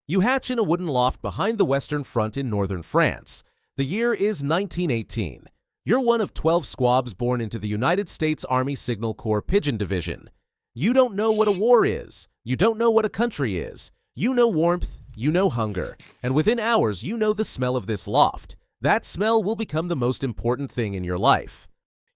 You hatch in a wooden loft behind the Western Front in northern France. The year is 1918. You're one of 12 squabs born into the United States Army Signal Corps Pigeon Division. You don't know what a war is. You don't know what a country is. You know warmth, you know hunger, and within hours you know the smell of this loft. That smell will become the most important thing in your life.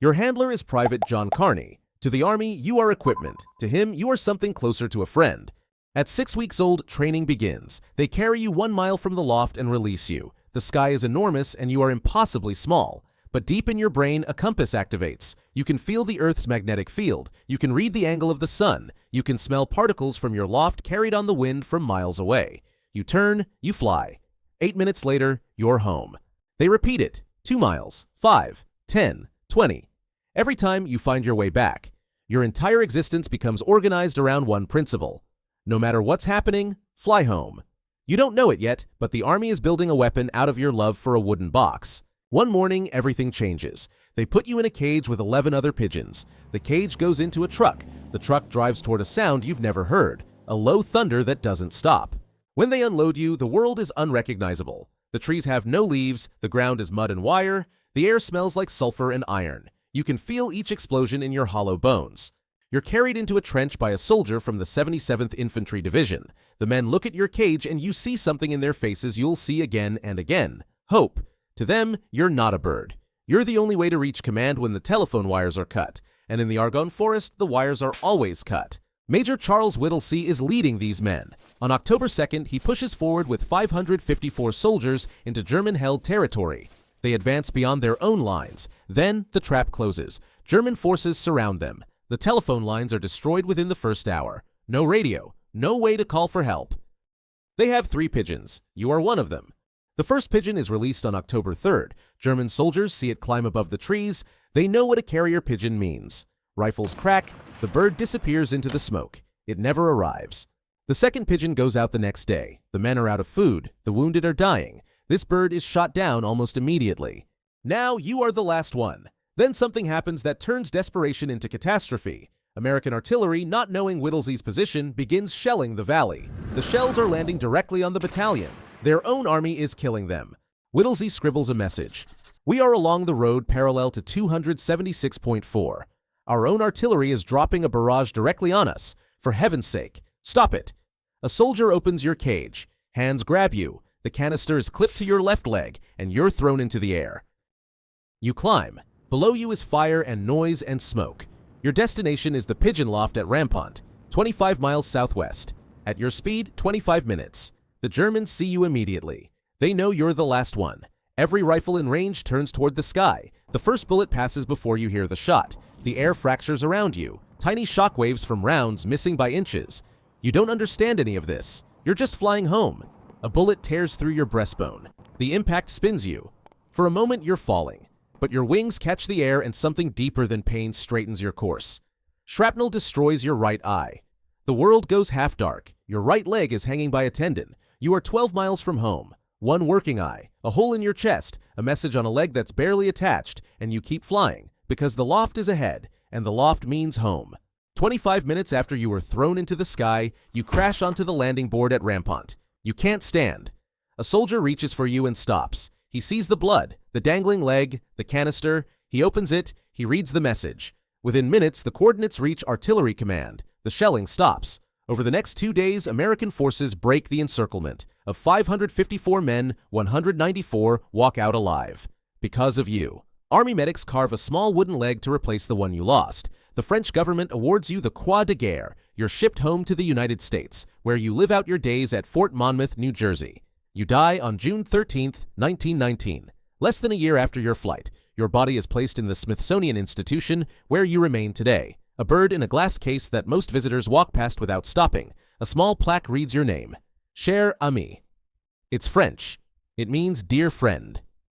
Your handler is Private John Carney. To the Army, you are equipment. To him, you are something closer to a friend. At 6 weeks old, training begins. They carry you 1 mile from the loft and release you. The sky is enormous and you are impossibly small. But deep in your brain, a compass activates. You can feel the Earth's magnetic field. You can read the angle of the sun. You can smell particles from your loft carried on the wind from miles away. You turn, you fly. 8 minutes later, you're home. They repeat it. 2 miles, 5, 10, 20. Every time you find your way back, your entire existence becomes organized around one principle. No matter what's happening, fly home. You don't know it yet, but the Army is building a weapon out of your love for a wooden box. One morning, everything changes. They put you in a cage with 11 other pigeons. The cage goes into a truck. The truck drives toward a sound you've never heard, a low thunder that doesn't stop. When they unload you, the world is unrecognizable. The trees have no leaves, the ground is mud and wire, the air smells like sulfur and iron. You can feel each explosion in your hollow bones. You're carried into a trench by a soldier from the 77th Infantry Division. The men look at your cage and you see something in their faces you'll see again and again. Hope. To them, you're not a bird. You're the only way to reach command when the telephone wires are cut, and in the Argonne Forest, the wires are always cut. Major Charles Whittlesey is leading these men. On October 2nd, he pushes forward with 554 soldiers into German-held territory. They advance beyond their own lines. Then, the trap closes. German forces surround them. The telephone lines are destroyed within the first hour. No radio, no way to call for help. They have 3 pigeons. You are one of them. The first pigeon is released on October 3rd. German soldiers see it climb above the trees. They know what a carrier pigeon means. Rifles crack. The bird disappears into the smoke. It never arrives. The second pigeon goes out the next day. The men are out of food. The wounded are dying. This bird is shot down almost immediately. Now you are the last one. Then something happens that turns desperation into catastrophe. American artillery, not knowing Whittlesey's position, begins shelling the valley. The shells are landing directly on the battalion. Their own army is killing them. Whittlesey scribbles a message. We are along the road parallel to 276.4. Our own artillery is dropping a barrage directly on us. For heaven's sake, stop it. A soldier opens your cage. Hands grab you. The canister is clipped to your left leg, and you're thrown into the air. You climb. Below you is fire and noise and smoke. Your destination is the pigeon loft at Rampont, 25 miles southwest. At your speed, 25 minutes. The Germans see you immediately. They know you're the last one. Every rifle in range turns toward the sky. The first bullet passes before you hear the shot. The air fractures around you. Tiny shockwaves from rounds missing by inches. You don't understand any of this. You're just flying home. A bullet tears through your breastbone. The impact spins you. For a moment, you're falling. But your wings catch the air and something deeper than pain straightens your course. Shrapnel destroys your right eye. The world goes half dark. Your right leg is hanging by a tendon. You are 12 miles from home. One working eye, a hole in your chest, a message on a leg that's barely attached, and you keep flying because the loft is ahead, and the loft means home. 25 minutes after you were thrown into the sky, you crash onto the landing board at Rampont. You can't stand. A soldier reaches for you and stops. He sees the blood, the dangling leg, the canister. He opens it. He reads the message. Within minutes, the coordinates reach artillery command. The shelling stops. Over the next 2 days, American forces break the encirclement. Of 554 men, 194 walk out alive. Because of you. Army medics carve a small wooden leg to replace the one you lost. The French government awards you the Croix de Guerre. You're shipped home to the United States, where you live out your days at Fort Monmouth, New Jersey. You die on June 13, 1919. Less than a year after your flight, your body is placed in the Smithsonian Institution, where you remain today. A bird in a glass case that most visitors walk past without stopping. A small plaque reads your name. Cher Ami. It's French. It means dear friend.